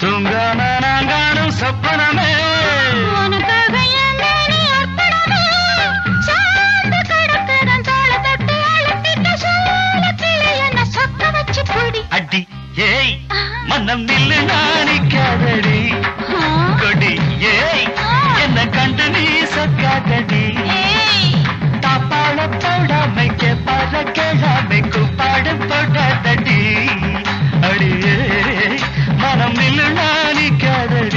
தூங்காம நாங்கானும் சொப்பனமே உனக்காக என் மேனி அர்ப்பணமே. சார்ந்து கிடக்குறேன் தோள தொட்டு அழுத்திட்ட சோளத்திலே என்ன சொக்க வச்சு பொடி. அடி ஏய் மனம் நில்லு நாணிக்காதடி கொடி ஏய் என்ன கண்டு நீ சொக்காதடி. தாப்பாள போடாமைக்கு பல கேளாமைக்கு பாடு போடாதடி. அடியே மனம் நில்லு நாணிக்காதடி.